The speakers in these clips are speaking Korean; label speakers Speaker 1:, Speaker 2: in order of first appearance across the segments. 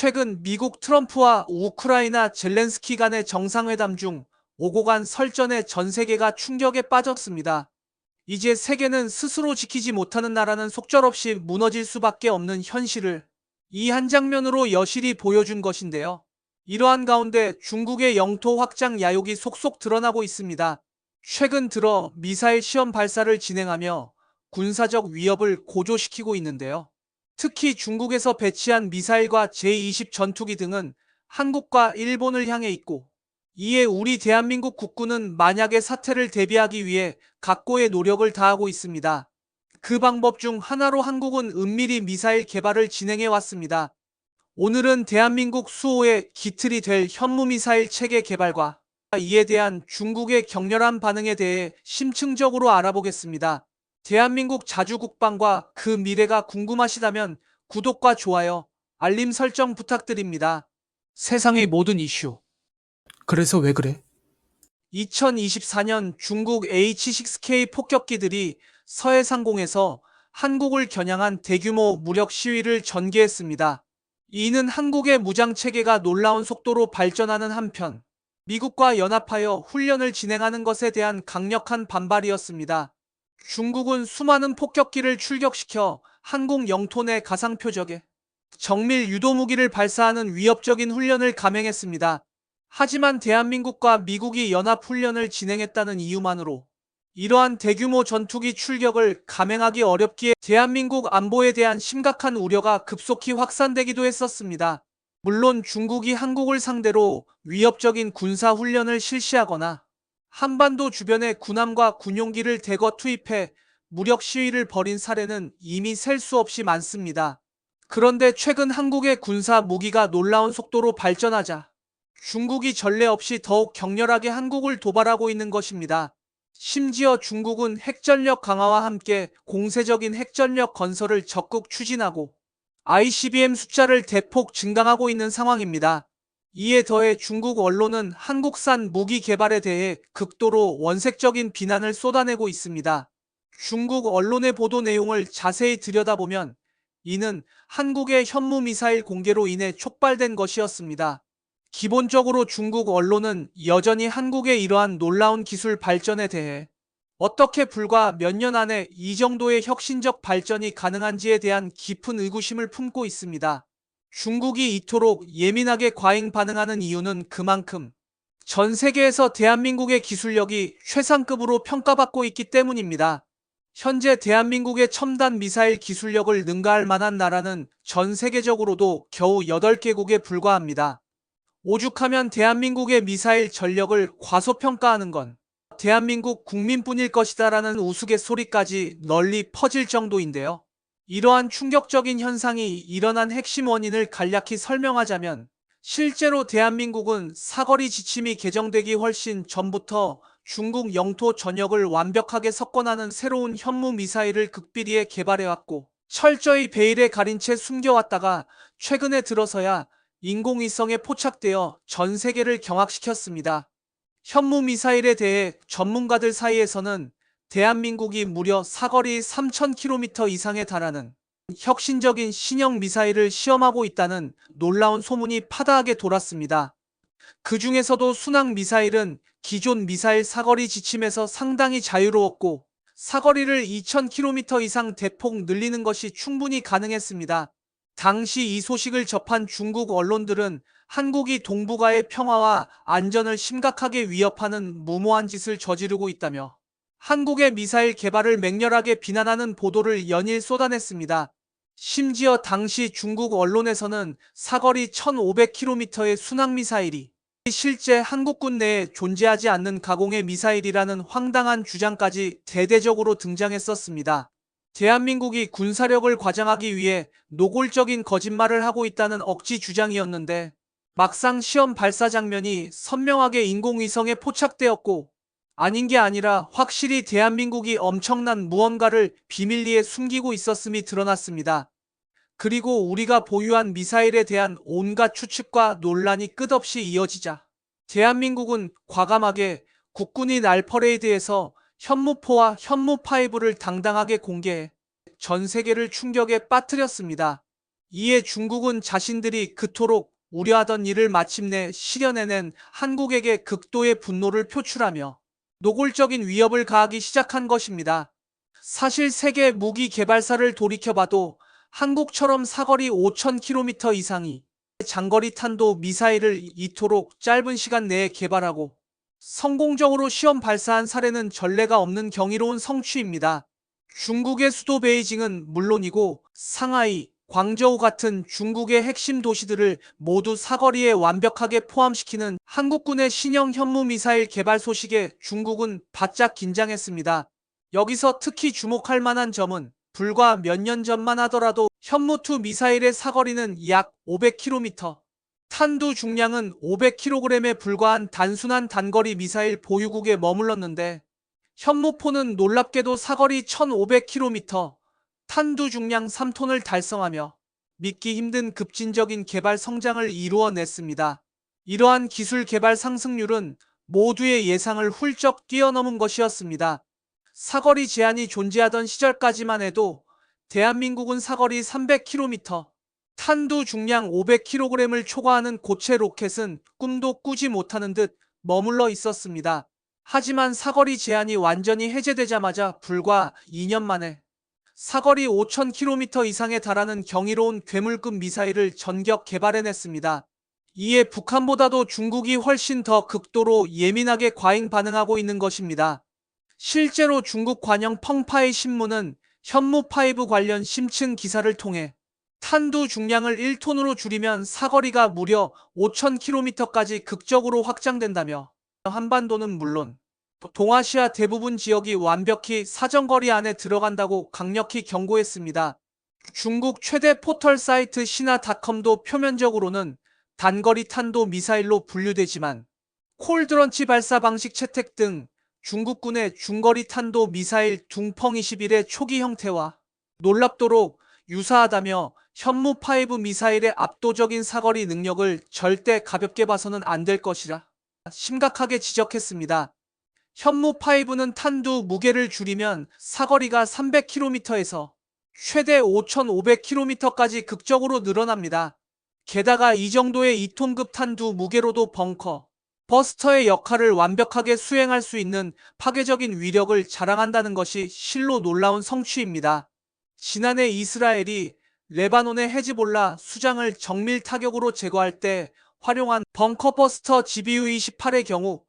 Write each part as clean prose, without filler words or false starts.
Speaker 1: 최근 미국 트럼프와 우크라이나 젤렌스키 간의 정상회담 중 오고 간 설전에 전 세계가 충격에 빠졌습니다. 이제 세계는 스스로 지키지 못하는 나라는 속절없이 무너질 수밖에 없는 현실을 이 한 장면으로 여실히 보여준 것인데요. 이러한 가운데 중국의 영토 확장 야욕이 속속 드러나고 있습니다. 최근 들어 미사일 시험 발사를 진행하며 군사적 위협을 고조시키고 있는데요. 특히 중국에서 배치한 미사일과 제-20 전투기 등은 한국과 일본을 향해 있고, 이에 우리 대한민국 국군은 만약의 사태를 대비하기 위해 각고의 노력을 다하고 있습니다. 그 방법 중 하나로 한국은 은밀히 미사일 개발을 진행해 왔습니다. 오늘은 대한민국 수호의 기틀이 될 현무미사일 체계 개발과 이에 대한 중국의 격렬한 반응에 대해 심층적으로 알아보겠습니다. 대한민국 자주국방과 그 미래가 궁금하시다면 구독과 좋아요, 알림 설정 부탁드립니다. 세상의 모든 이슈. 그래서 왜 그래? 2024년 중국 H-6K 폭격기들이 서해상공에서 한국을 겨냥한 대규모 무력 시위를 전개했습니다. 이는 한국의 무장체계가 놀라운 속도로 발전하는 한편, 미국과 연합하여 훈련을 진행하는 것에 대한 강력한 반발이었습니다. 중국은 수많은 폭격기를 출격시켜 한국 영토 내 가상 표적에 정밀 유도무기를 발사하는 위협적인 훈련을 감행했습니다. 하지만 대한민국과 미국이 연합훈련을 진행했다는 이유만으로 이러한 대규모 전투기 출격을 감행하기 어렵기에 대한민국 안보에 대한 심각한 우려가 급속히 확산되기도 했었습니다. 물론 중국이 한국을 상대로 위협적인 군사훈련을 실시하거나 한반도 주변에 군함과 군용기를 대거 투입해 무력 시위를 벌인 사례는 이미 셀 수 없이 많습니다. 그런데 최근 한국의 군사 무기가 놀라운 속도로 발전하자 중국이 전례 없이 더욱 격렬하게 한국을 도발하고 있는 것입니다. 심지어 중국은 핵전력 강화와 함께 공세적인 핵전력 건설을 적극 추진하고 ICBM 숫자를 대폭 증강하고 있는 상황입니다. 이에 더해 중국 언론은 한국산 무기 개발에 대해 극도로 원색적인 비난을 쏟아내고 있습니다. 중국 언론의 보도 내용을 자세히 들여다보면 이는 한국의 현무미사일 공개로 인해 촉발된 것이었습니다. 기본적으로 중국 언론은 여전히 한국의 이러한 놀라운 기술 발전에 대해 어떻게 불과 몇 년 안에 이 정도의 혁신적 발전이 가능한지에 대한 깊은 의구심을 품고 있습니다. 중국이 이토록 예민하게 과잉 반응하는 이유는 그만큼 전 세계에서 대한민국의 기술력이 최상급으로 평가받고 있기 때문입니다. 현재 대한민국의 첨단 미사일 기술력을 능가할 만한 나라는 전 세계적으로도 겨우 8개국에 불과합니다. 오죽하면 대한민국의 미사일 전력을 과소평가하는 건 대한민국 국민뿐일 것이다라는 우스갯소리까지 널리 퍼질 정도인데요. 이러한 충격적인 현상이 일어난 핵심 원인을 간략히 설명하자면 실제로 대한민국은 사거리 지침이 개정되기 훨씬 전부터 중국 영토 전역을 완벽하게 석권하는 새로운 현무 미사일을 극비리에 개발해왔고 철저히 베일에 가린 채 숨겨왔다가 최근에 들어서야 인공위성에 포착되어 전 세계를 경악시켰습니다. 현무 미사일에 대해 전문가들 사이에서는 대한민국이 무려 사거리 3,000km 이상에 달하는 혁신적인 신형 미사일을 시험하고 있다는 놀라운 소문이 파다하게 돌았습니다. 그 중에서도 순항 미사일은 기존 미사일 사거리 지침에서 상당히 자유로웠고 사거리를 2,000km 이상 대폭 늘리는 것이 충분히 가능했습니다. 당시 이 소식을 접한 중국 언론들은 한국이 동북아의 평화와 안전을 심각하게 위협하는 무모한 짓을 저지르고 있다며 한국의 미사일 개발을 맹렬하게 비난하는 보도를 연일 쏟아냈습니다. 심지어 당시 중국 언론에서는 사거리 1,500km의 순항미사일이 실제 한국군 내에 존재하지 않는 가공의 미사일이라는 황당한 주장까지 대대적으로 등장했었습니다. 대한민국이 군사력을 과장하기 위해 노골적인 거짓말을 하고 있다는 억지 주장이었는데 막상 시험 발사 장면이 선명하게 인공위성에 포착되었고 아닌 게 아니라 확실히 대한민국이 엄청난 무언가를 비밀리에 숨기고 있었음이 드러났습니다. 그리고 우리가 보유한 미사일에 대한 온갖 추측과 논란이 끝없이 이어지자 대한민국은 과감하게 국군이 날 퍼레이드에서 현무4와 현무5를 당당하게 공개해 전 세계를 충격에 빠뜨렸습니다. 이에 중국은 자신들이 그토록 우려하던 일을 마침내 실현해낸 한국에게 극도의 분노를 표출하며 노골적인 위협을 가하기 시작한 것입니다. 사실 세계 무기 개발사를 돌이켜봐도 한국처럼 사거리 5,000km 이상이 장거리 탄도 미사일을 이토록 짧은 시간 내에 개발하고 성공적으로 시험 발사한 사례는 전례가 없는 경이로운 성취입니다. 중국의 수도 베이징은 물론이고 상하이, 광저우 같은 중국의 핵심 도시들을 모두 사거리에 완벽하게 포함시키는 한국군의 신형 현무미사일 개발 소식에 중국은 바짝 긴장했습니다. 여기서 특히 주목할 만한 점은 불과 몇 년 전만 하더라도 현무2 미사일의 사거리는 약 500km, 탄두 중량은 500kg에 불과한 단순한 단거리 미사일 보유국에 머물렀는데 현무4는 놀랍게도 사거리 1500km, 탄두 중량 3톤을 달성하며 믿기 힘든 급진적인 개발 성장을 이루어냈습니다. 이러한 기술 개발 상승률은 모두의 예상을 훌쩍 뛰어넘은 것이었습니다. 사거리 제한이 존재하던 시절까지만 해도 대한민국은 사거리 300km, 탄두 중량 500kg을 초과하는 고체 로켓은 꿈도 꾸지 못하는 듯 머물러 있었습니다. 하지만 사거리 제한이 완전히 해제되자마자 불과 2년 만에 사거리 5,000km 이상에 달하는 경이로운 괴물급 미사일을 전격 개발해냈습니다. 이에 북한보다도 중국이 훨씬 더 극도로 예민하게 과잉 반응하고 있는 것입니다. 실제로 중국 관영 펑파이 신문은 현무5 관련 심층 기사를 통해 탄두 중량을 1톤으로 줄이면 사거리가 무려 5,000km까지 극적으로 확장된다며 한반도는 물론 동아시아 대부분 지역이 완벽히 사정거리 안에 들어간다고 강력히 경고했습니다. 중국 최대 포털 사이트 신화닷컴도 표면적으로는 단거리 탄도 미사일로 분류되지만 콜드런치 발사 방식 채택 등 중국군의 중거리 탄도 미사일 둥펑21의 초기 형태와 놀랍도록 유사하다며 현무5 미사일의 압도적인 사거리 능력을 절대 가볍게 봐서는 안 될 것이라 심각하게 지적했습니다. 현무5는 탄두 무게를 줄이면 사거리가 300km에서 최대 5,500km까지 극적으로 늘어납니다. 게다가 이 정도의 2톤급 탄두 무게로도 벙커, 버스터의 역할을 완벽하게 수행할 수 있는 파괴적인 위력을 자랑한다는 것이 실로 놀라운 성취입니다. 지난해 이스라엘이 레바논의 헤즈볼라 수장을 정밀 타격으로 제거할 때 활용한 벙커버스터 GBU-28의 경우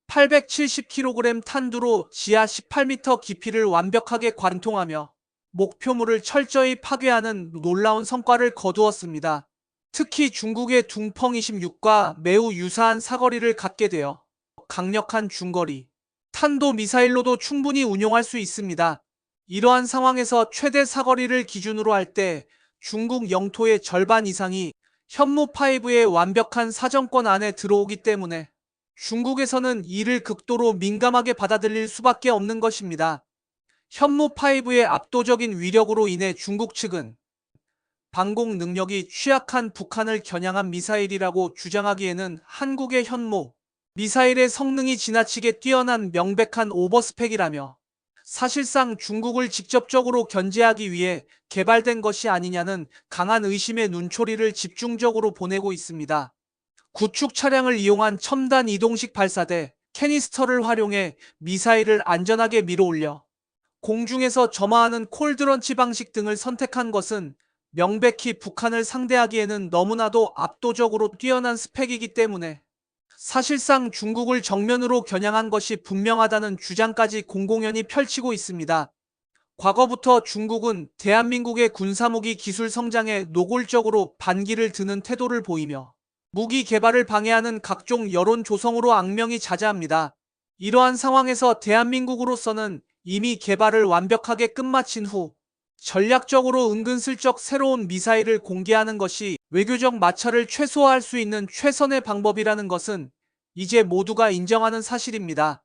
Speaker 1: 870kg 탄두로 지하 18m 깊이를 완벽하게 관통하며 목표물을 철저히 파괴하는 놀라운 성과를 거두었습니다. 특히 중국의 둥펑26과 매우 유사한 사거리를 갖게 되어 강력한 중거리 탄도 미사일로도 충분히 운용할 수 있습니다. 이러한 상황에서 최대 사거리를 기준으로 할 때 중국 영토의 절반 이상이 현무5의 완벽한 사정권 안에 들어오기 때문에 중국에서는 이를 극도로 민감하게 받아들일 수밖에 없는 것입니다. 현무5의 압도적인 위력으로 인해 중국 측은 방공 능력이 취약한 북한을 겨냥한 미사일이라고 주장하기에는 한국의 현무 미사일의 성능이 지나치게 뛰어난 명백한 오버스펙이라며 사실상 중국을 직접적으로 견제하기 위해 개발된 것이 아니냐는 강한 의심의 눈초리를 집중적으로 보내고 있습니다. 구축 차량을 이용한 첨단 이동식 발사대 캐니스터를 활용해 미사일을 안전하게 밀어올려 공중에서 점화하는 콜드런치 방식 등을 선택한 것은 명백히 북한을 상대하기에는 너무나도 압도적으로 뛰어난 스펙이기 때문에 사실상 중국을 정면으로 겨냥한 것이 분명하다는 주장까지 공공연히 펼치고 있습니다. 과거부터 중국은 대한민국의 군사무기 기술 성장에 노골적으로 반기를 드는 태도를 보이며 무기 개발을 방해하는 각종 여론 조성으로 악명이 자자합니다. 이러한 상황에서 대한민국으로서는 이미 개발을 완벽하게 끝마친 후 전략적으로 은근슬쩍 새로운 미사일을 공개하는 것이 외교적 마찰을 최소화할 수 있는 최선의 방법이라는 것은 이제 모두가 인정하는 사실입니다.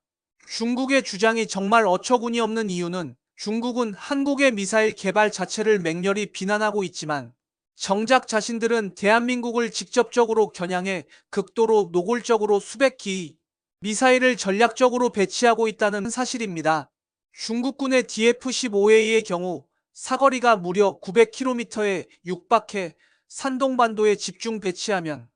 Speaker 1: 중국의 주장이 정말 어처구니 없는 이유는 중국은 한국의 미사일 개발 자체를 맹렬히 비난하고 있지만 정작 자신들은 대한민국을 직접적으로 겨냥해 극도로 노골적으로 수백 기의 미사일을 전략적으로 배치하고 있다는 사실입니다. 중국군의 DF-15A의 경우 사거리가 무려 900km에 육박해 산동반도에 집중 배치하면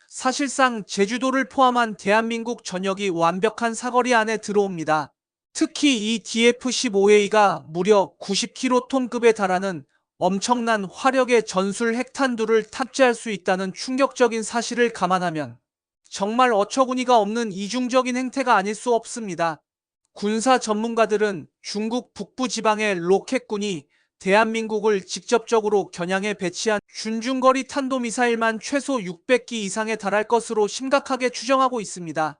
Speaker 1: 사실상 제주도를 포함한 대한민국 전역이 완벽한 사거리 안에 들어옵니다. 특히 이 DF-15A가 무려 90킬로톤급에 달하는 엄청난 화력의 전술 핵탄두를 탑재할 수 있다는 충격적인 사실을 감안하면 정말 어처구니가 없는 이중적인 행태가 아닐 수 없습니다. 군사 전문가들은 중국 북부 지방의 로켓군이 대한민국을 직접적으로 겨냥해 배치한 준중거리 탄도미사일만 최소 600기 이상에 달할 것으로 심각하게 추정하고 있습니다.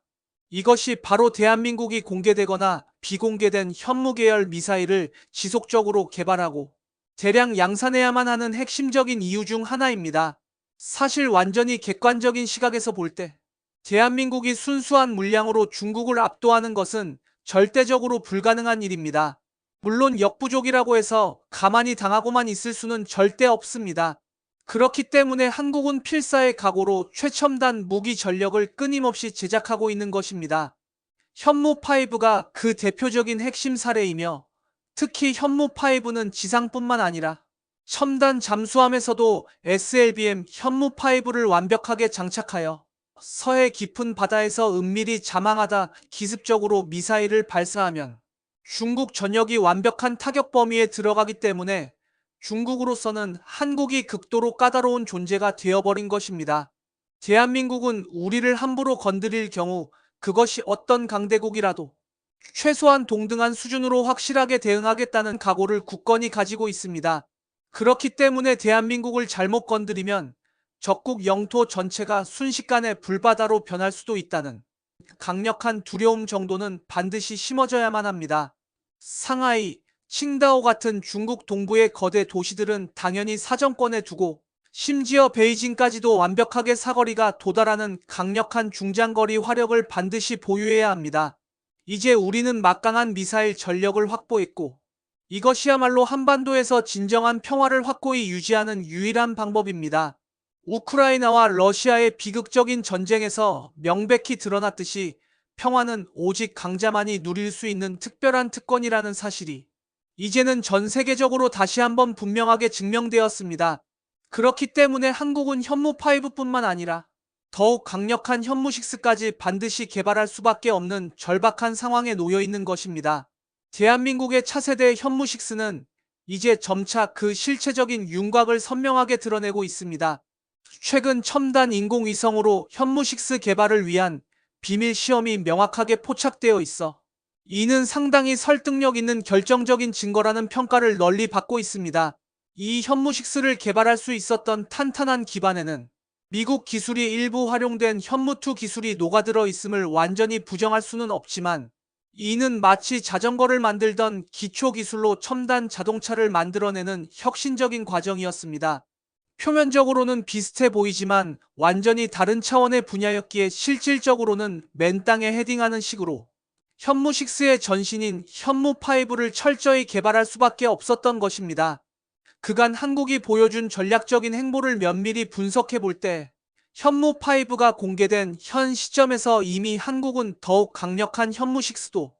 Speaker 1: 이것이 바로 대한민국이 공개되거나 비공개된 현무계열 미사일을 지속적으로 개발하고 대량 양산해야만 하는 핵심적인 이유 중 하나입니다. 사실 완전히 객관적인 시각에서 볼 때 대한민국이 순수한 물량으로 중국을 압도하는 것은 절대적으로 불가능한 일입니다. 물론 역부족이라고 해서 가만히 당하고만 있을 수는 절대 없습니다. 그렇기 때문에 한국은 필사의 각오로 최첨단 무기 전력을 끊임없이 제작하고 있는 것입니다. 현무5가 그 대표적인 핵심 사례이며 특히 현무5는 지상뿐만 아니라 첨단 잠수함에서도 SLBM 현무5를 완벽하게 장착하여 서해 깊은 바다에서 은밀히 자망하다 기습적으로 미사일을 발사하면 중국 전역이 완벽한 타격 범위에 들어가기 때문에 중국으로서는 한국이 극도로 까다로운 존재가 되어버린 것입니다. 대한민국은 우리를 함부로 건드릴 경우 그것이 어떤 강대국이라도 최소한 동등한 수준으로 확실하게 대응하겠다는 각오를 굳건히 가지고 있습니다. 그렇기 때문에 대한민국을 잘못 건드리면 적국 영토 전체가 순식간에 불바다로 변할 수도 있다는 강력한 두려움 정도는 반드시 심어져야만 합니다. 상하이, 칭다오 같은 중국 동부의 거대 도시들은 당연히 사정권에 두고 심지어 베이징까지도 완벽하게 사거리가 도달하는 강력한 중장거리 화력을 반드시 보유해야 합니다. 이제 우리는 막강한 미사일 전력을 확보했고 이것이야말로 한반도에서 진정한 평화를 확고히 유지하는 유일한 방법입니다. 우크라이나와 러시아의 비극적인 전쟁에서 명백히 드러났듯이 평화는 오직 강자만이 누릴 수 있는 특별한 특권이라는 사실이 이제는 전 세계적으로 다시 한번 분명하게 증명되었습니다. 그렇기 때문에 한국은 현무5뿐만 아니라 더욱 강력한 현무6까지 반드시 개발할 수밖에 없는 절박한 상황에 놓여 있는 것입니다. 대한민국의 차세대 현무6는 이제 점차 그 실체적인 윤곽을 선명하게 드러내고 있습니다. 최근 첨단 인공위성으로 현무6 개발을 위한 비밀 시험이 명확하게 포착되어 있어 이는 상당히 설득력 있는 결정적인 증거라는 평가를 널리 받고 있습니다. 이 현무6를 개발할 수 있었던 탄탄한 기반에는 미국 기술이 일부 활용된 현무2 기술이 녹아들어 있음을 완전히 부정할 수는 없지만 이는 마치 자전거를 만들던 기초 기술로 첨단 자동차를 만들어내는 혁신적인 과정이었습니다. 표면적으로는 비슷해 보이지만 완전히 다른 차원의 분야였기에 실질적으로는 맨 땅에 헤딩하는 식으로 현무6의 전신인 현무5를 철저히 개발할 수밖에 없었던 것입니다. 그간 한국이 보여준 전략적인 행보를 면밀히 분석해 볼 때 현무5가 공개된 현 시점에서 이미 한국은 더욱 강력한 현무6도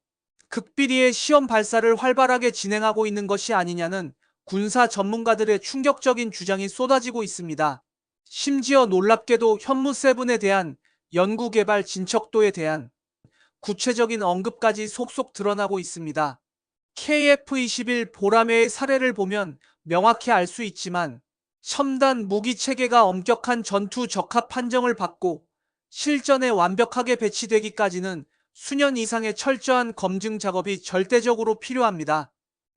Speaker 1: 극비리의 시험 발사를 활발하게 진행하고 있는 것이 아니냐는 군사 전문가들의 충격적인 주장이 쏟아지고 있습니다. 심지어 놀랍게도 현무7에 대한 연구개발 진척도에 대한 구체적인 언급까지 속속 드러나고 있습니다. KF-21 보라매의 사례를 보면 명확히 알 수 있지만 첨단 무기 체계가 엄격한 전투 적합 판정을 받고 실전에 완벽하게 배치되기까지는 수년 이상의 철저한 검증 작업이 절대적으로 필요합니다.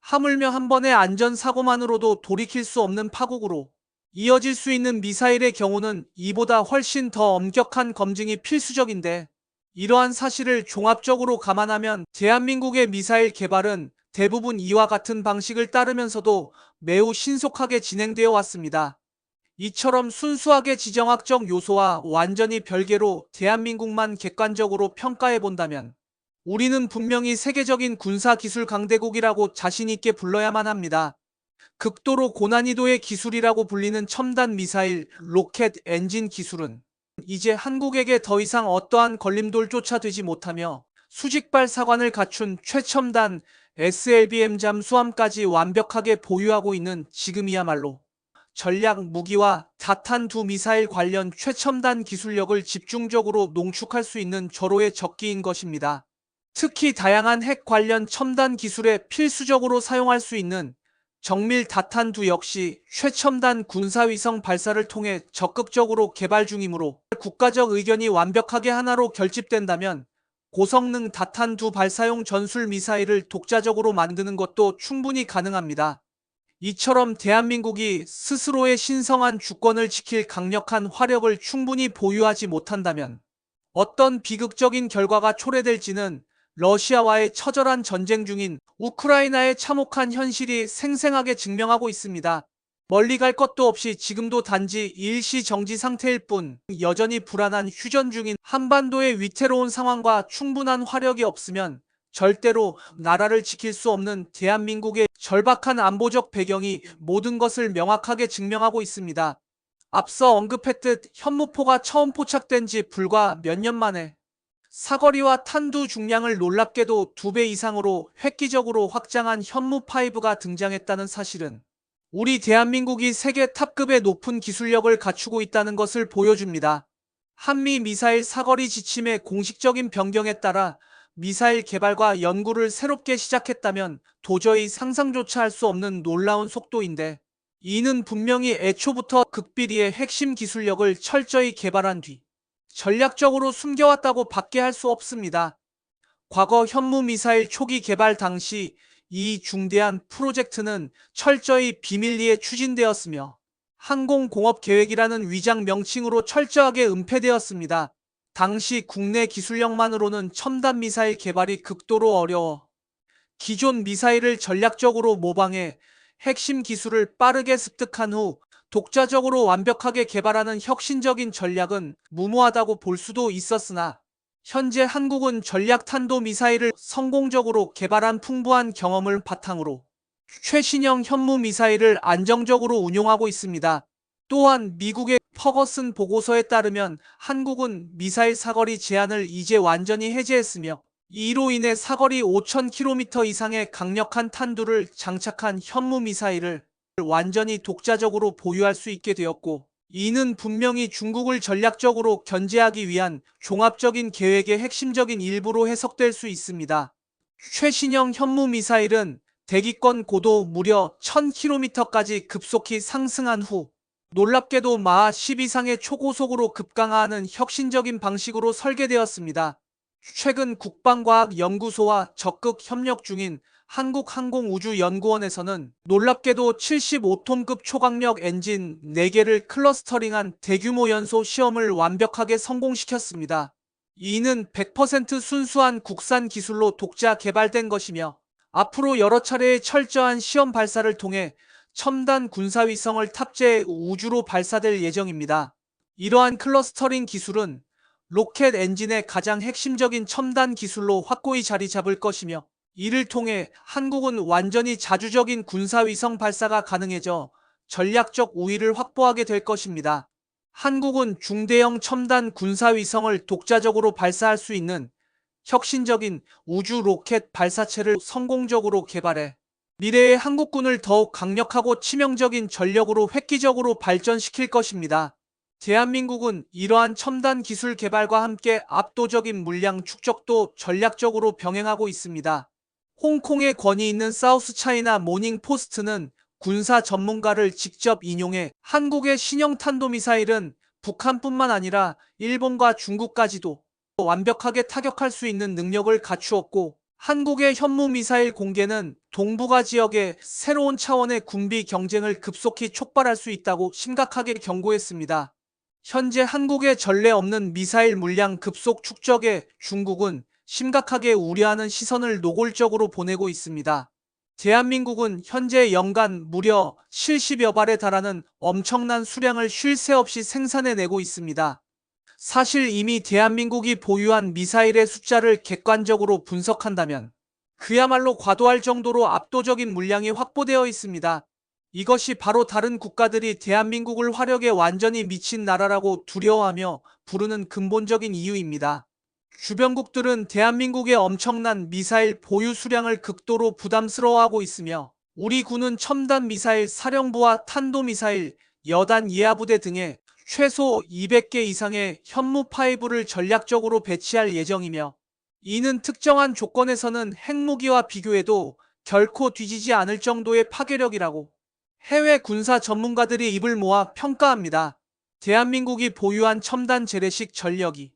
Speaker 1: 하물며 한 번의 안전사고만으로도 돌이킬 수 없는 파국으로 이어질 수 있는 미사일의 경우는 이보다 훨씬 더 엄격한 검증이 필수적인데 이러한 사실을 종합적으로 감안하면 대한민국의 미사일 개발은 대부분 이와 같은 방식을 따르면서도 매우 신속하게 진행되어 왔습니다. 이처럼 순수하게 지정학적 요소와 완전히 별개로 대한민국만 객관적으로 평가해 본다면 우리는 분명히 세계적인 군사기술 강대국이라고 자신있게 불러야만 합니다. 극도로 고난이도의 기술이라고 불리는 첨단 미사일, 로켓 엔진 기술은 이제 한국에게 더 이상 어떠한 걸림돌조차 되지 못하며 수직발 사관을 갖춘 최첨단 SLBM 잠수함까지 완벽하게 보유하고 있는 지금이야말로 전략 무기와 다탄두 미사일 관련 최첨단 기술력을 집중적으로 농축할 수 있는 절호의 적기인 것입니다. 특히 다양한 핵 관련 첨단 기술에 필수적으로 사용할 수 있는 정밀 다탄두 역시 최첨단 군사위성 발사를 통해 적극적으로 개발 중이므로 국가적 의견이 완벽하게 하나로 결집된다면 고성능 다탄두 발사용 전술 미사일을 독자적으로 만드는 것도 충분히 가능합니다. 이처럼 대한민국이 스스로의 신성한 주권을 지킬 강력한 화력을 충분히 보유하지 못한다면 어떤 비극적인 결과가 초래될지는 러시아와의 처절한 전쟁 중인 우크라이나의 참혹한 현실이 생생하게 증명하고 있습니다. 멀리 갈 것도 없이 지금도 단지 일시 정지 상태일 뿐 여전히 불안한 휴전 중인 한반도의 위태로운 상황과 충분한 화력이 없으면 절대로 나라를 지킬 수 없는 대한민국의 절박한 안보적 배경이 모든 것을 명확하게 증명하고 있습니다. 앞서 언급했듯 현무포가 처음 포착된 지 불과 몇 년 만에 사거리와 탄두 중량을 놀랍게도 2배 이상으로 획기적으로 확장한 현무5가 등장했다는 사실은 우리 대한민국이 세계 탑급의 높은 기술력을 갖추고 있다는 것을 보여줍니다. 한미 미사일 사거리 지침의 공식적인 변경에 따라 미사일 개발과 연구를 새롭게 시작했다면 도저히 상상조차 할 수 없는 놀라운 속도인데 이는 분명히 애초부터 극비리의 핵심 기술력을 철저히 개발한 뒤 전략적으로 숨겨왔다고 밖에 할 수 없습니다. 과거 현무 미사일 초기 개발 당시 이 중대한 프로젝트는 철저히 비밀리에 추진되었으며 항공공업계획이라는 위장 명칭으로 철저하게 은폐되었습니다. 당시 국내 기술력만으로는 첨단 미사일 개발이 극도로 어려워 기존 미사일을 전략적으로 모방해 핵심 기술을 빠르게 습득한 후 독자적으로 완벽하게 개발하는 혁신적인 전략은 무모하다고 볼 수도 있었으나 현재 한국은 전략탄도 미사일을 성공적으로 개발한 풍부한 경험을 바탕으로 최신형 현무 미사일을 안정적으로 운용하고 있습니다. 또한 미국의 퍼거슨 보고서에 따르면 한국은 미사일 사거리 제한을 이제 완전히 해제했으며 이로 인해 사거리 5,000km 이상의 강력한 탄두를 장착한 현무 미사일을 완전히 독자적으로 보유할 수 있게 되었고 이는 분명히 중국을 전략적으로 견제하기 위한 종합적인 계획의 핵심적인 일부로 해석될 수 있습니다. 최신형 현무 미사일은 대기권 고도 무려 1000km까지 급속히 상승한 후 놀랍게도 마하 10 이상의 초고속으로 급강하하는 혁신적인 방식으로 설계되었습니다. 최근 국방과학연구소와 적극 협력 중인 한국항공우주연구원에서는 놀랍게도 75톤급 초강력 엔진 4개를 클러스터링한 대규모 연소 시험을 완벽하게 성공시켰습니다. 이는 100% 순수한 국산 기술로 독자 개발된 것이며 앞으로 여러 차례의 철저한 시험 발사를 통해 첨단 군사위성을 탑재해 우주로 발사될 예정입니다. 이러한 클러스터링 기술은 로켓 엔진의 가장 핵심적인 첨단 기술로 확고히 자리 잡을 것이며 이를 통해 한국은 완전히 자주적인 군사위성 발사가 가능해져 전략적 우위를 확보하게 될 것입니다. 한국은 중대형 첨단 군사위성을 독자적으로 발사할 수 있는 혁신적인 우주 로켓 발사체를 성공적으로 개발해 미래의 한국군을 더욱 강력하고 치명적인 전력으로 획기적으로 발전시킬 것입니다. 대한민국은 이러한 첨단 기술 개발과 함께 압도적인 물량 축적도 전략적으로 병행하고 있습니다. 홍콩에 권위 있는 사우스차이나 모닝포스트는 군사 전문가를 직접 인용해 한국의 신형 탄도미사일은 북한뿐만 아니라 일본과 중국까지도 완벽하게 타격할 수 있는 능력을 갖추었고 한국의 현무미사일 공개는 동북아 지역의 새로운 차원의 군비 경쟁을 급속히 촉발할 수 있다고 심각하게 경고했습니다. 현재 한국의 전례 없는 미사일 물량 급속 축적에 중국은 심각하게 우려하는 시선을 노골적으로 보내고 있습니다. 대한민국은 현재 연간 무려 70여 발에 달하는 엄청난 수량을 쉴 새 없이 생산해내고 있습니다. 사실 이미 대한민국이 보유한 미사일의 숫자를 객관적으로 분석한다면 그야말로 과도할 정도로 압도적인 물량이 확보되어 있습니다. 이것이 바로 다른 국가들이 대한민국을 화력에 완전히 미친 나라라고 두려워하며 부르는 근본적인 이유입니다. 주변국들은 대한민국의 엄청난 미사일 보유 수량을 극도로 부담스러워하고 있으며 우리 군은 첨단 미사일 사령부와 탄도미사일, 여단 이하부대 등에 최소 200개 이상의 현무5를 전략적으로 배치할 예정이며 이는 특정한 조건에서는 핵무기와 비교해도 결코 뒤지지 않을 정도의 파괴력이라고 해외 군사 전문가들이 입을 모아 평가합니다. 대한민국이 보유한 첨단 재래식 전력이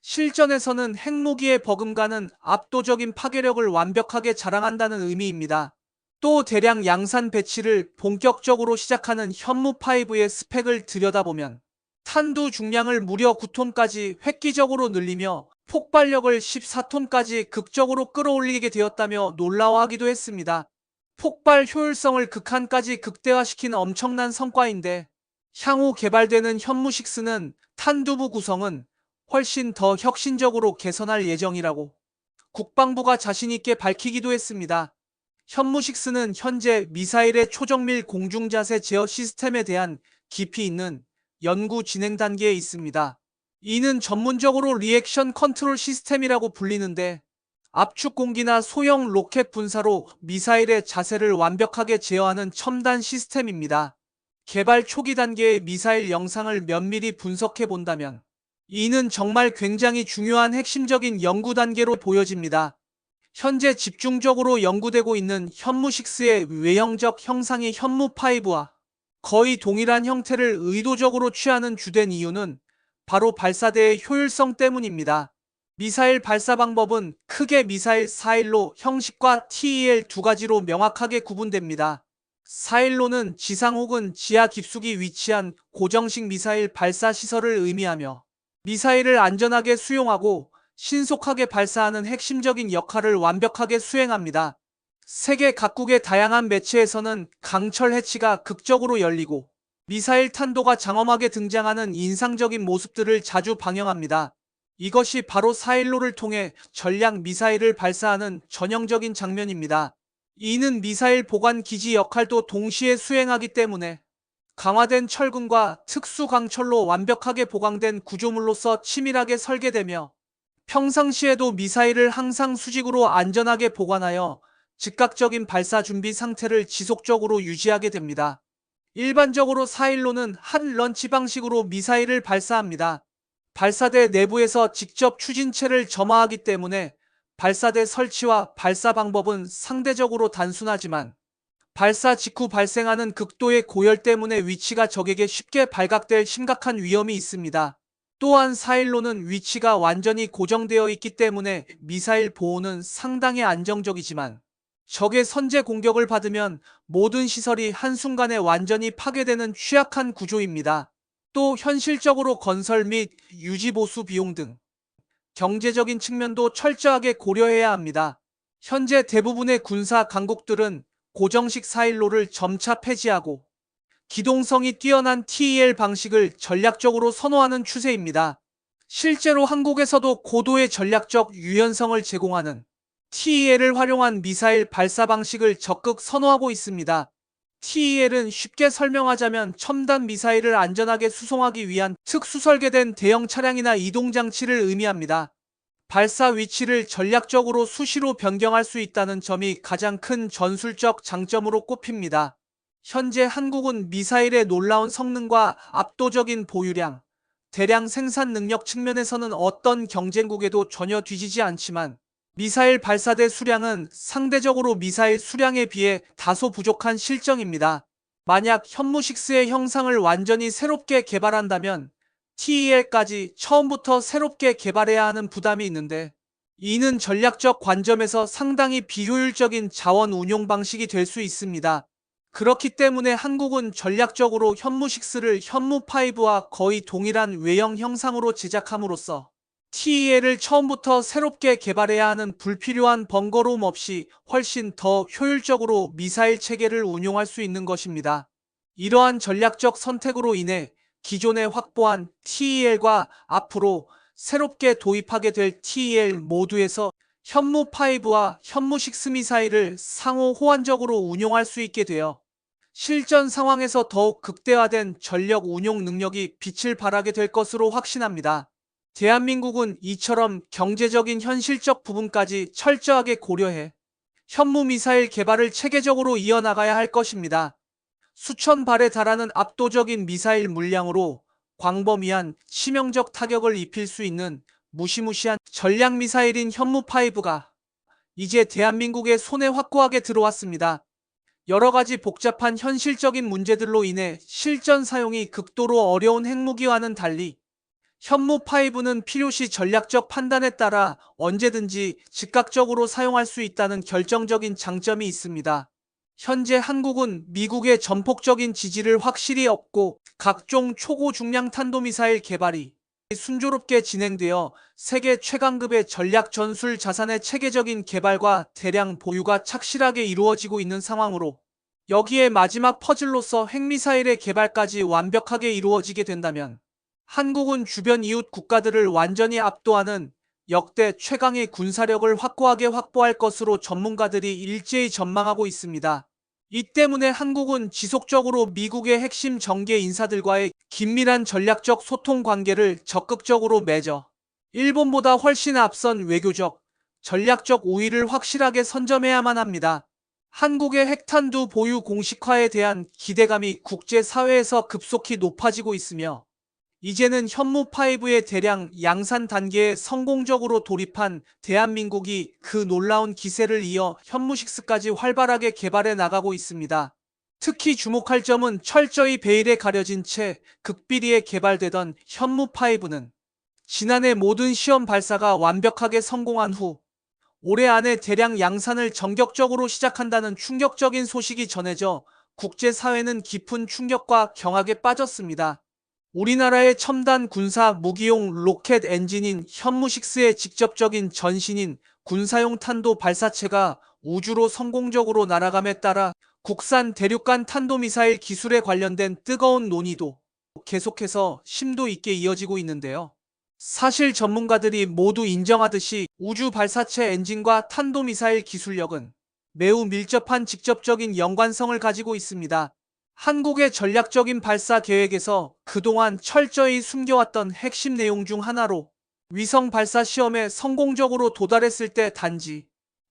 Speaker 1: 실전에서는 핵무기에 버금가는 압도적인 파괴력을 완벽하게 자랑한다는 의미입니다. 또 대량 양산 배치를 본격적으로 시작하는 현무5의 스펙을 들여다보면 탄두 중량을 무려 9톤까지 획기적으로 늘리며 폭발력을 14톤까지 극적으로 끌어올리게 되었다며 놀라워하기도 했습니다. 폭발 효율성을 극한까지 극대화시킨 엄청난 성과인데 향후 개발되는 현무6는 탄두부 구성은 훨씬 더 혁신적으로 개선할 예정이라고 국방부가 자신있게 밝히기도 했습니다. 현무6는 현재 미사일의 초정밀 공중자세 제어 시스템에 대한 깊이 있는 연구 진행 단계에 있습니다. 이는 전문적으로 리액션 컨트롤 시스템이라고 불리는데 압축 공기나 소형 로켓 분사로 미사일의 자세를 완벽하게 제어하는 첨단 시스템입니다. 개발 초기 단계의 미사일 영상을 면밀히 분석해 본다면 이는 정말 굉장히 중요한 핵심적인 연구 단계로 보여집니다. 현재 집중적으로 연구되고 있는 현무6의 외형적 형상이 현무5와 거의 동일한 형태를 의도적으로 취하는 주된 이유는 바로 발사대의 효율성 때문입니다. 미사일 발사 방법은 크게 미사일 4일로 형식과 TEL 두 가지로 명확하게 구분됩니다. 4일로는 지상 혹은 지하 깊숙이 위치한 고정식 미사일 발사 시설을 의미하며 미사일을 안전하게 수용하고 신속하게 발사하는 핵심적인 역할을 완벽하게 수행합니다. 세계 각국의 다양한 매체에서는 강철 해치가 극적으로 열리고 미사일 탄도가 장엄하게 등장하는 인상적인 모습들을 자주 방영합니다. 이것이 바로 4일로를 통해 전략 미사일을 발사하는 전형적인 장면입니다. 이는 미사일 보관 기지 역할도 동시에 수행하기 때문에 강화된 철근과 특수 강철로 완벽하게 보강된 구조물로서 치밀하게 설계되며 평상시에도 미사일을 항상 수직으로 안전하게 보관하여 즉각적인 발사 준비 상태를 지속적으로 유지하게 됩니다. 일반적으로 4일로는 한 런치 방식으로 미사일을 발사합니다. 발사대 내부에서 직접 추진체를 점화하기 때문에 발사대 설치와 발사 방법은 상대적으로 단순하지만 발사 직후 발생하는 극도의 고열 때문에 위치가 적에게 쉽게 발각될 심각한 위험이 있습니다. 또한 4일로는 위치가 완전히 고정되어 있기 때문에 미사일 보호는 상당히 안정적이지만 적의 선제 공격을 받으면 모든 시설이 한순간에 완전히 파괴되는 취약한 구조입니다. 또 현실적으로 건설 및 유지 보수 비용 등 경제적인 측면도 철저하게 고려해야 합니다. 현재 대부분의 군사 강국들은 고정식 4일로를 점차 폐지하고 기동성이 뛰어난 TEL 방식을 전략적으로 선호하는 추세입니다. 실제로 한국에서도 고도의 전략적 유연성을 제공하는 TEL을 활용한 미사일 발사 방식을 적극 선호하고 있습니다. TEL은 쉽게 설명하자면 첨단 미사일을 안전하게 수송하기 위한 특수 설계된 대형 차량이나 이동장치를 의미합니다. 발사 위치를 전략적으로 수시로 변경할 수 있다는 점이 가장 큰 전술적 장점으로 꼽힙니다. 현재 한국은 미사일의 놀라운 성능과 압도적인 보유량, 대량 생산 능력 측면에서는 어떤 경쟁국에도 전혀 뒤지지 않지만 미사일 발사대 수량은 상대적으로 미사일 수량에 비해 다소 부족한 실정입니다. 만약 현무6의 형상을 완전히 새롭게 개발한다면 TEL까지 처음부터 새롭게 개발해야 하는 부담이 있는데 이는 전략적 관점에서 상당히 비효율적인 자원 운용 방식이 될 수 있습니다. 그렇기 때문에 한국은 전략적으로 현무6를 현무5와 거의 동일한 외형 형상으로 제작함으로써 TEL을 처음부터 새롭게 개발해야 하는 불필요한 번거로움 없이 훨씬 더 효율적으로 미사일 체계를 운용할 수 있는 것입니다. 이러한 전략적 선택으로 인해 기존에 확보한 TEL과 앞으로 새롭게 도입하게 될 TEL 모두에서 현무5와 현무6 미사일을 상호 호환적으로 운용할 수 있게 되어 실전 상황에서 더욱 극대화된 전력 운용 능력이 빛을 발하게 될 것으로 확신합니다. 대한민국은 이처럼 경제적인 현실적 부분까지 철저하게 고려해 현무 미사일 개발을 체계적으로 이어나가야 할 것입니다. 수천 발에 달하는 압도적인 미사일 물량으로 광범위한 치명적 타격을 입힐 수 있는 무시무시한 전략 미사일인 현무5가 이제 대한민국의 손에 확고하게 들어왔습니다. 여러 가지 복잡한 현실적인 문제들로 인해 실전 사용이 극도로 어려운 핵무기와는 달리 현무5는 필요시 전략적 판단에 따라 언제든지 즉각적으로 사용할 수 있다는 결정적인 장점이 있습니다. 현재 한국은 미국의 전폭적인 지지를 확실히 얻고 각종 초고 중량 탄도미사일 개발이 순조롭게 진행되어 세계 최강급의 전략 전술 자산의 체계적인 개발과 대량 보유가 착실하게 이루어지고 있는 상황으로 여기에 마지막 퍼즐로서 핵미사일의 개발까지 완벽하게 이루어지게 된다면 한국은 주변 이웃 국가들을 완전히 압도하는 역대 최강의 군사력을 확고하게 확보할 것으로 전문가들이 일제히 전망하고 있습니다. 이 때문에 한국은 지속적으로 미국의 핵심 정계 인사들과의 긴밀한 전략적 소통 관계를 적극적으로 맺어 일본보다 훨씬 앞선 외교적, 전략적 우위를 확실하게 선점해야만 합니다. 한국의 핵탄두 보유 공식화에 대한 기대감이 국제사회에서 급속히 높아지고 있으며 이제는 현무5의 대량 양산 단계에 성공적으로 돌입한 대한민국이 그 놀라운 기세를 이어 현무6까지 활발하게 개발해 나가고 있습니다. 특히 주목할 점은 철저히 베일에 가려진 채 극비리에 개발되던 현무5는 지난해 모든 시험 발사가 완벽하게 성공한 후 올해 안에 대량 양산을 전격적으로 시작한다는 충격적인 소식이 전해져 국제사회는 깊은 충격과 경악에 빠졌습니다. 우리나라의 첨단 군사 무기용 로켓 엔진인 현무6의 직접적인 전신인 군사용 탄도 발사체가 우주로 성공적으로 날아감에 따라 국산 대륙간 탄도미사일 기술에 관련된 뜨거운 논의도 계속해서 심도 있게 이어지고 있는데요. 사실 전문가들이 모두 인정하듯이 우주 발사체 엔진과 탄도미사일 기술력은 매우 밀접한 직접적인 연관성을 가지고 있습니다. 한국의 전략적인 발사 계획에서 그동안 철저히 숨겨왔던 핵심 내용 중 하나로 위성 발사 시험에 성공적으로 도달했을 때 단지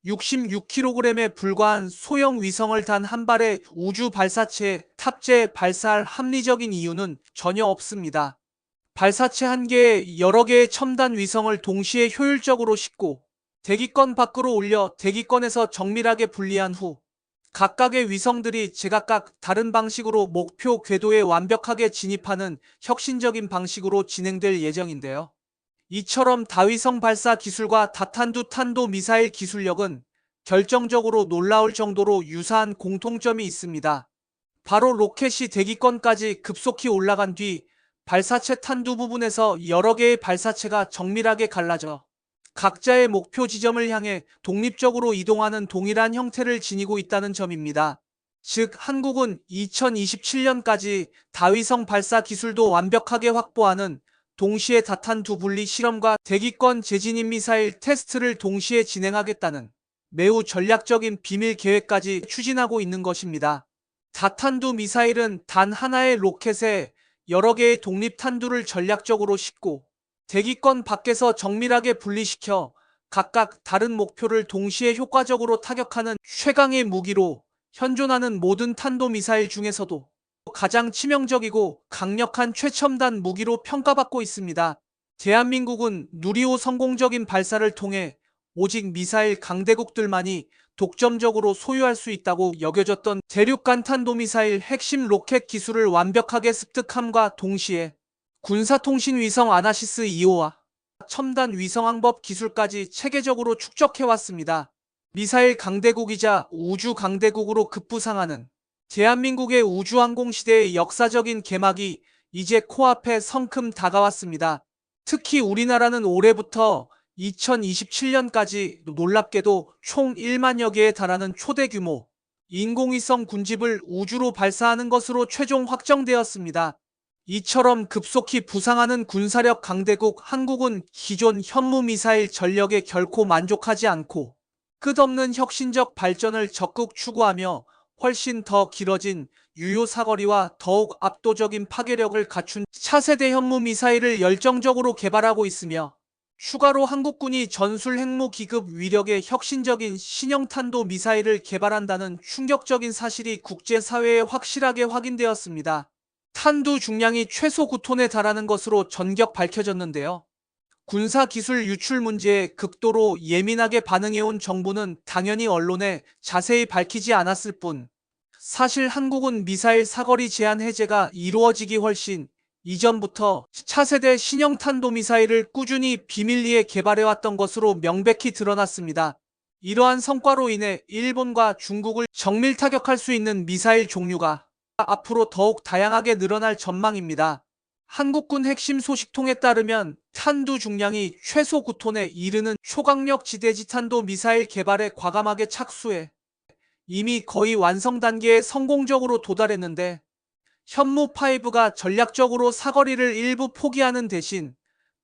Speaker 1: 66kg에 불과한 소형 위성을 단 한 발의 우주 발사체에 탑재해 발사할 합리적인 이유는 전혀 없습니다. 발사체 한 개에 여러 개의 첨단 위성을 동시에 효율적으로 싣고 대기권 밖으로 올려 대기권에서 정밀하게 분리한 후 각각의 위성들이 제각각 다른 방식으로 목표 궤도에 완벽하게 진입하는 혁신적인 방식으로 진행될 예정인데요. 이처럼 다위성 발사 기술과 다탄두 탄도 미사일 기술력은 결정적으로 놀라울 정도로 유사한 공통점이 있습니다. 바로 로켓이 대기권까지 급속히 올라간 뒤 발사체 탄두 부분에서 여러 개의 발사체가 정밀하게 갈라져 각자의 목표 지점을 향해 독립적으로 이동하는 동일한 형태를 지니고 있다는 점입니다. 즉, 한국은 2027년까지 다위성 발사 기술도 완벽하게 확보하는 동시에 다탄두 분리 실험과 대기권 재진입 미사일 테스트를 동시에 진행하겠다는 매우 전략적인 비밀 계획까지 추진하고 있는 것입니다. 다탄두 미사일은 단 하나의 로켓에 여러 개의 독립탄두를 전략적으로 싣고 대기권 밖에서 정밀하게 분리시켜 각각 다른 목표를 동시에 효과적으로 타격하는 최강의 무기로 현존하는 모든 탄도미사일 중에서도 가장 치명적이고 강력한 최첨단 무기로 평가받고 있습니다. 대한민국은 누리호 성공적인 발사를 통해 오직 미사일 강대국들만이 독점적으로 소유할 수 있다고 여겨졌던 대륙간 탄도미사일 핵심 로켓 기술을 완벽하게 습득함과 동시에 군사통신 위성 아나시스 2호와 첨단 위성항법 기술까지 체계적으로 축적해왔습니다. 미사일 강대국이자 우주 강대국으로 급부상하는 대한민국의 우주항공 시대의 역사적인 개막이 이제 코앞에 성큼 다가왔습니다. 특히 우리나라는 올해부터 2027년까지 놀랍게도 총 1만여 개에 달하는 초대 규모 인공위성 군집을 우주로 발사하는 것으로 최종 확정되었습니다. 이처럼 급속히 부상하는 군사력 강대국 한국은 기존 현무미사일 전력에 결코 만족하지 않고 끝없는 혁신적 발전을 적극 추구하며 훨씬 더 길어진 유효 사거리와 더욱 압도적인 파괴력을 갖춘 차세대 현무미사일을 열정적으로 개발하고 있으며 추가로 한국군이 전술 핵무 기급 위력의 혁신적인 신형탄도 미사일을 개발한다는 충격적인 사실이 국제사회에 확실하게 확인되었습니다. 탄두 중량이 최소 9톤에 달하는 것으로 전격 밝혀졌는데요. 군사기술 유출 문제에 극도로 예민하게 반응해온 정부는 당연히 언론에 자세히 밝히지 않았을 뿐, 사실 한국은 미사일 사거리 제한 해제가 이루어지기 훨씬 이전부터 차세대 신형 탄도미사일을 꾸준히 비밀리에 개발해왔던 것으로 명백히 드러났습니다. 이러한 성과로 인해 일본과 중국을 정밀 타격할 수 있는 미사일 종류가 앞으로 더욱 다양하게 늘어날 전망입니다. 한국군 핵심 소식통에 따르면 탄두 중량이 최소 9톤에 이르는 초강력 지대지탄도 미사일 개발에 과감하게 착수해 이미 거의 완성 단계에 성공적으로 도달했는데, 현무5가 전략적으로 사거리를 일부 포기하는 대신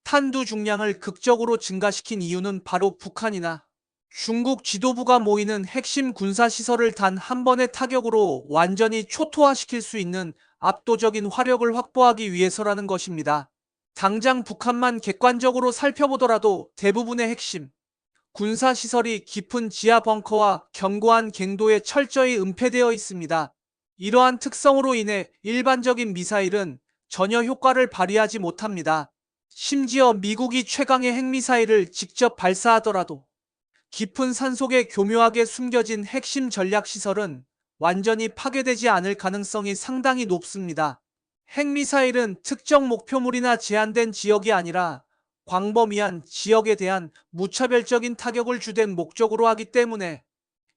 Speaker 1: 탄두 중량을 극적으로 증가시킨 이유는 바로 북한이나 중국 지도부가 모이는 핵심 군사시설을 단 한 번의 타격으로 완전히 초토화시킬 수 있는 압도적인 화력을 확보하기 위해서라는 것입니다. 당장 북한만 객관적으로 살펴보더라도 대부분의 핵심 군사시설이 깊은 지하 벙커와 견고한 갱도에 철저히 은폐되어 있습니다. 이러한 특성으로 인해 일반적인 미사일은 전혀 효과를 발휘하지 못합니다. 심지어 미국이 최강의 핵미사일을 직접 발사하더라도 깊은 산속에 교묘하게 숨겨진 핵심 전략시설은 완전히 파괴되지 않을 가능성이 상당히 높습니다. 핵미사일은 특정 목표물이나 제한된 지역이 아니라 광범위한 지역에 대한 무차별적인 타격을 주된 목적으로 하기 때문에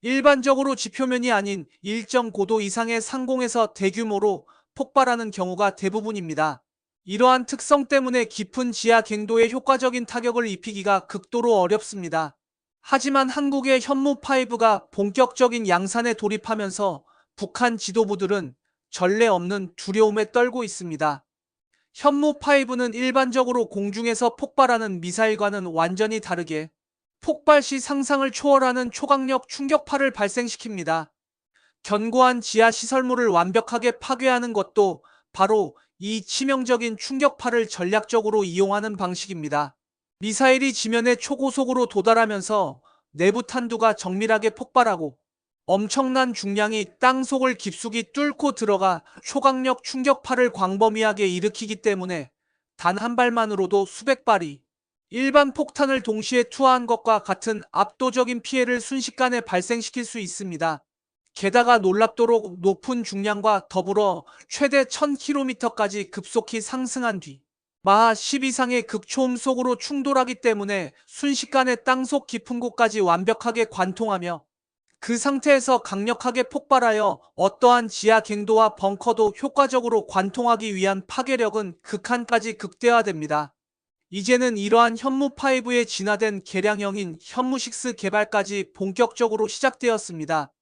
Speaker 1: 일반적으로 지표면이 아닌 일정 고도 이상의 상공에서 대규모로 폭발하는 경우가 대부분입니다. 이러한 특성 때문에 깊은 지하 갱도에 효과적인 타격을 입히기가 극도로 어렵습니다. 하지만 한국의 현무5가 본격적인 양산에 돌입하면서 북한 지도부들은 전례 없는 두려움에 떨고 있습니다. 현무5는 일반적으로 공중에서 폭발하는 미사일과는 완전히 다르게 폭발 시 상상을 초월하는 초강력 충격파를 발생시킵니다. 견고한 지하 시설물을 완벽하게 파괴하는 것도 바로 이 치명적인 충격파를 전략적으로 이용하는 방식입니다. 미사일이 지면에 초고속으로 도달하면서 내부 탄두가 정밀하게 폭발하고 엄청난 중량이 땅속을 깊숙이 뚫고 들어가 초강력 충격파를 광범위하게 일으키기 때문에 단 한 발만으로도 수백 발이 일반 폭탄을 동시에 투하한 것과 같은 압도적인 피해를 순식간에 발생시킬 수 있습니다. 게다가 놀랍도록 높은 중량과 더불어 최대 1000km까지 급속히 상승한 뒤 마하 10 이상의 극초음 속으로 충돌하기 때문에 순식간에 땅속 깊은 곳까지 완벽하게 관통하며 그 상태에서 강력하게 폭발하여 어떠한 지하 갱도와 벙커도 효과적으로 관통하기 위한 파괴력은 극한까지 극대화됩니다. 이제는 이러한 현무5의 진화된 개량형인 현무6 개발까지 본격적으로 시작되었습니다.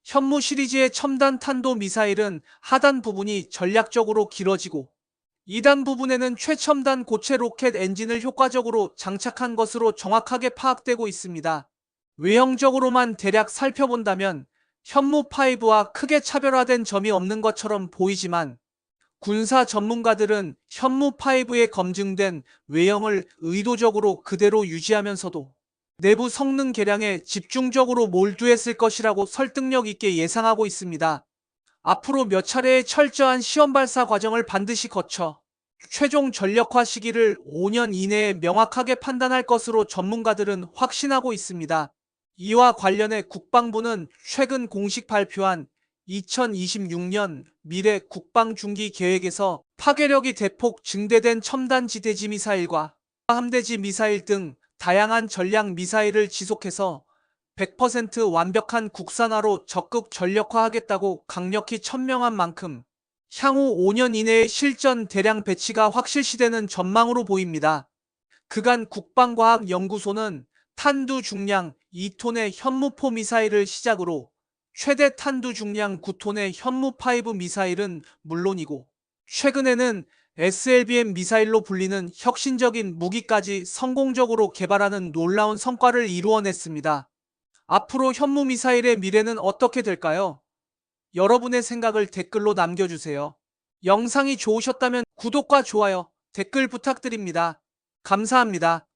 Speaker 1: 현무 시리즈의 첨단 탄도 미사일은 하단 부분이 전략적으로 길어지고 2단 부분에는 최첨단 고체 로켓 엔진을 효과적으로 장착한 것으로 정확하게 파악되고 있습니다. 외형적으로만 대략 살펴본다면 현무5와 크게 차별화된 점이 없는 것처럼 보이지만 군사 전문가들은 현무5의 검증된 외형을 의도적으로 그대로 유지하면서도 내부 성능 개량에 집중적으로 몰두했을 것이라고 설득력 있게 예상하고 있습니다. 앞으로 몇 차례의 철저한 시험 발사 과정을 반드시 거쳐 최종 전력화 시기를 5년 이내에 명확하게 판단할 것으로 전문가들은 확신하고 있습니다. 이와 관련해 국방부는 최근 공식 발표한 2026년 미래 국방중기 계획에서 파괴력이 대폭 증대된 첨단 지대지 미사일과 함대지 미사일 등 다양한 전략 미사일을 지속해서 100% 완벽한 국산화로 적극 전력화하겠다고 강력히 천명한 만큼 향후 5년 이내에 실전 대량 배치가 확실시되는 전망으로 보입니다. 그간 국방과학연구소는 탄두 중량 2톤의 현무포 미사일을 시작으로 최대 탄두 중량 9톤의 현무5 미사일은 물론이고 최근에는 SLBM 미사일로 불리는 혁신적인 무기까지 성공적으로 개발하는 놀라운 성과를 이루어냈습니다. 앞으로 현무 미사일의 미래는 어떻게 될까요? 여러분의 생각을 댓글로 남겨주세요. 영상이 좋으셨다면 구독과 좋아요, 댓글 부탁드립니다. 감사합니다.